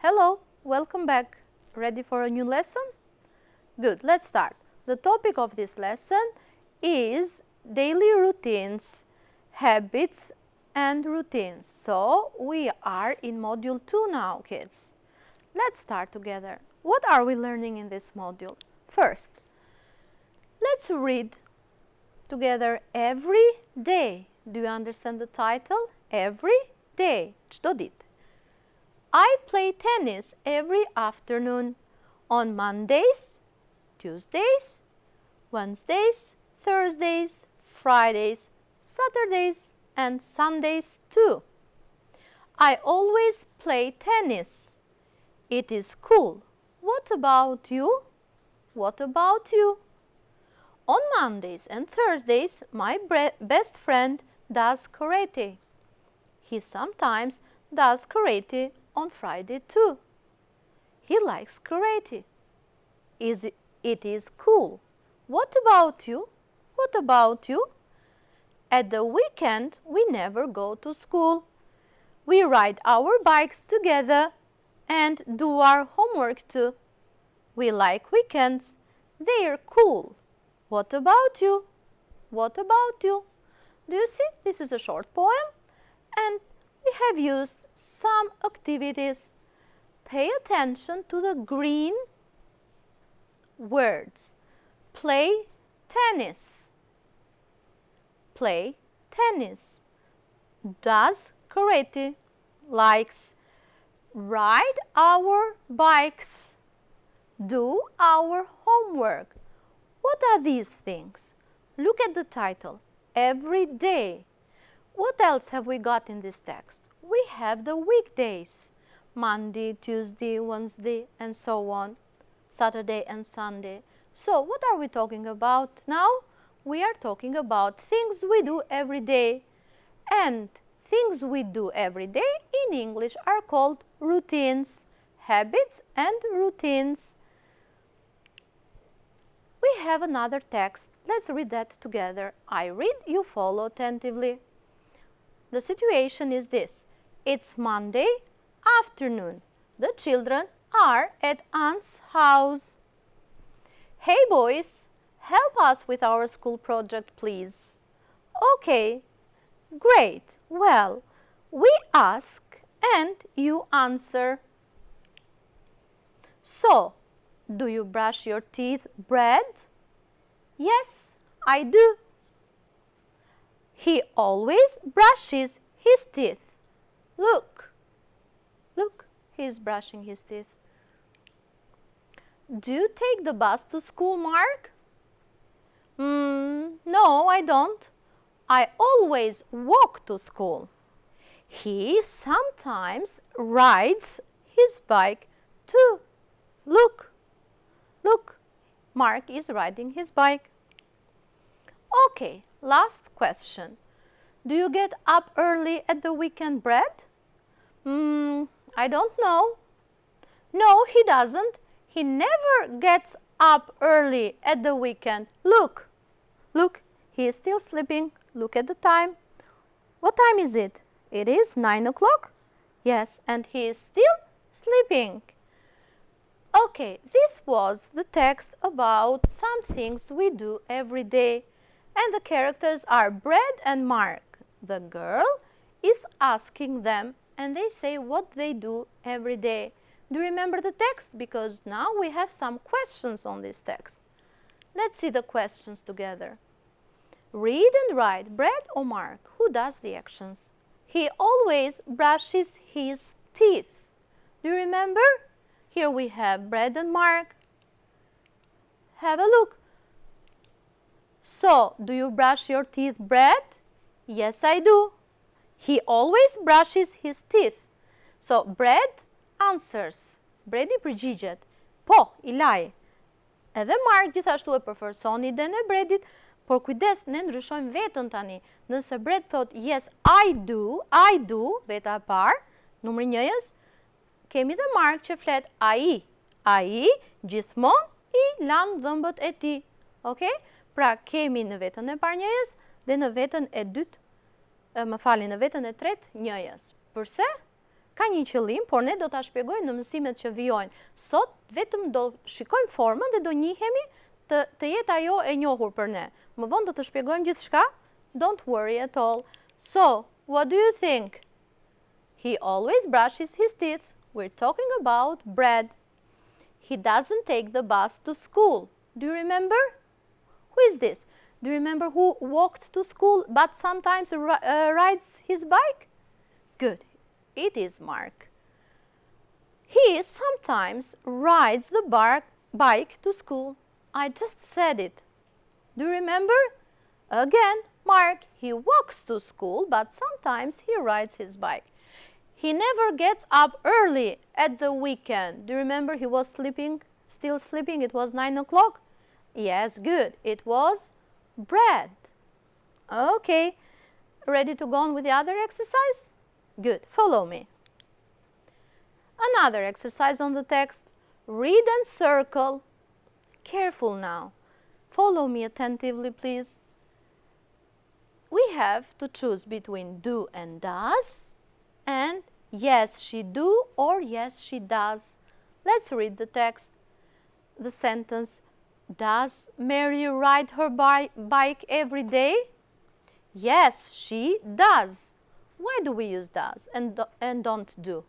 Hello, welcome back. Ready for a new lesson? Good, let's start. The topic of this lesson is daily routines, habits and routines. So, we are in module 2 now, kids. Let's start together. What are we learning in this module? First, let's read together every day. Do you understand the title? Every day. Çdo ditë. I play tennis every afternoon on Mondays, Tuesdays, Wednesdays, Thursdays, Fridays, Saturdays and Sundays too. I always play tennis. It is cool. What about you? What about you? On Mondays and Thursdays, my best friend does karate. He sometimes does karate on Friday too. He likes karate. It is cool. What about you? What about you? At the weekend, we never go to school. We ride our bikes together and do our homework too. We like weekends. They're cool. What about you? What about you? Do you see? This is a short poem and we have used some activities. Pay attention to the green words. Play tennis. Play tennis. Does karate. Likes. Ride our bikes. Do our homework. What are these things? Look at the title. Every day. What else have we got in this text? We have the weekdays. Monday, Tuesday, Wednesday, and so on. Saturday and Sunday. So, what are we talking about now? We are talking about things we do every day. And things we do every day in English are called routines, habits and routines. We have another text. Let's read that together. I read, you follow attentively. The situation is this. It's Monday afternoon. The children are at Aunt's house. Hey boys, help us with our school project, please. Okay, great. Well, we ask and you answer. So, do you brush your teeth, Brad? Yes, I do. He always brushes his teeth. Look, he's brushing his teeth. Do you take the bus to school, Mark? No, I don't. I always walk to school. He sometimes rides his bike too. Look, Mark is riding his bike. Okay, last question. Do you get up early at the weekend, Brad? I don't know. No, he doesn't. He never gets up early at the weekend. Look, he is still sleeping. Look at the time. What time is it? It is 9 o'clock. Yes, and he is still sleeping. Okay, this was the text about some things we do every day. And the characters are Brad and Mark. The girl is asking them and they say what they do every day. Do you remember the text? Because now we have some questions on this text. Let's see the questions together. Read and write. Brad or Mark? Who does the actions? He always brushes his teeth. Do you remember? Here we have Brad and Mark. Have a look. So, do you brush your teeth, Brad? Yes, I do. He always brushes his teeth. So, Brad answers. Brad I përgjigjet. Po, I laj. Edhe Mark gjithashtu e përforcon idenë e Bradit, por kujdes, ne ndryshojmë vetën tani. Nëse Brad thot yes, I do, veta e parë, numri njëjës, kemi dhe Mark që flet ai. Ai gjithmonë I lan dhëmbët e tij. Okay? Pra kemi në vetën e parë njëjës dhe në vetën e dytë, në vetën e tretë njëjës. Përse? ka një qëllim, por ne do ta shpjegojmë në mësimet që vijojnë. Sot vetëm do shikojmë formën dhe do njihemi të jetë ajo e njohur për ne. Më vonë do të shpjegojmë gjithçka. Don't worry at all. So, what do you think? He always brushes his teeth. We're talking about bread. He doesn't take the bus to school. Do you remember? Who is this? Do you remember who walked to school but sometimes rides his bike? Good. It is Mark. He sometimes rides the bike to school. I just said it. Do you remember? Again, Mark. He walks to school, but sometimes he rides his bike. He never gets up early at the weekend. Do you remember he was still sleeping? It was 9 o'clock? Yes, good. It was bread. Okay. Ready to go on with the other exercise? Good. Follow me. Another exercise on the text. Read and circle. Careful now. Follow me attentively, please. We have to choose between do and does and yes, she do or yes, she does. Let's read the text. The sentence, does Mary ride her bike every day? Yes, she does. Why do we use does and don't do?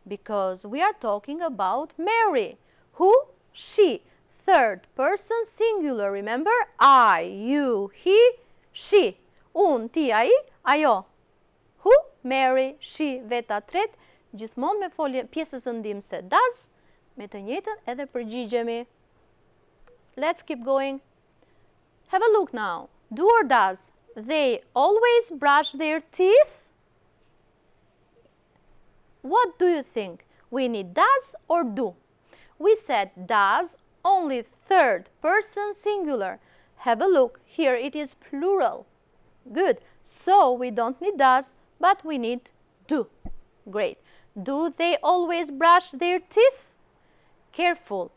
Because we are talking about Mary. Who? She. Third person singular, remember? I, you, he, she. Unë, ti, ai, ajo. Who? Mary, she, veta tret, gjithmonë me folje pjesës ndihmëse does, me të njëjtën edhe përgjigjemi. Let's keep going. Have a look now. Do or does? They always brush their teeth? What do you think? We need does or do? We said does, only third person singular. Have a look. Here it is plural. Good. So we don't need does, but we need do. Great. Do they always brush their teeth? Careful.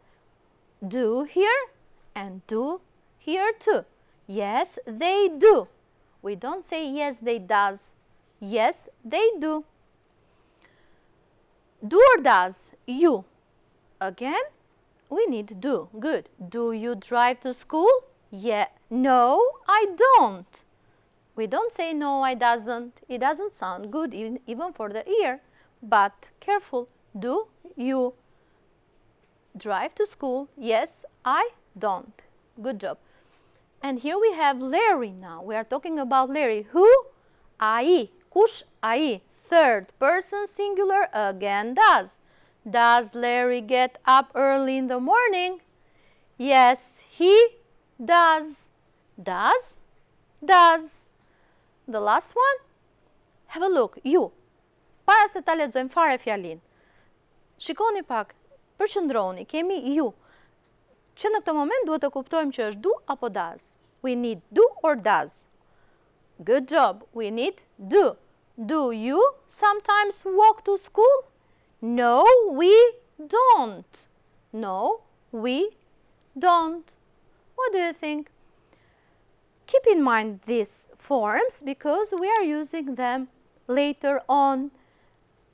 Do here and do here too. Yes, they do. We don't say yes, they does. Yes, they do. Do or does? You. Again, we need do. Good. Do you drive to school? Yeah. No, I don't. We don't say no, I doesn't. It doesn't sound good even for the ear. But careful. Do you drive to school? Yes, I don't. Good job. And here we have Larry now. We are talking about Larry. Who? Ai. Kush? Ai. Third person singular again does. Does Larry get up early in the morning? Yes, he does. Does? Does. The last one? Have a look. You. Para se ta lexojmë fare fjalin. Shikoni pak, përqendroni, kemi ju. Që në këtë moment duhet të kuptojmë që është do apo does. We need do or does. Good job. We need do. Do you sometimes walk to school? No, we don't. No, we don't. What do you think? Keep in mind these forms because we are using them later on.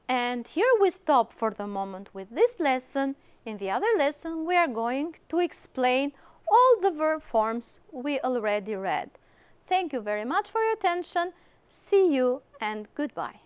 And here we stop for the moment with this lesson. In the other lesson, we are going to explain all the verb forms we already read. Thank you very much for your attention. See you and goodbye.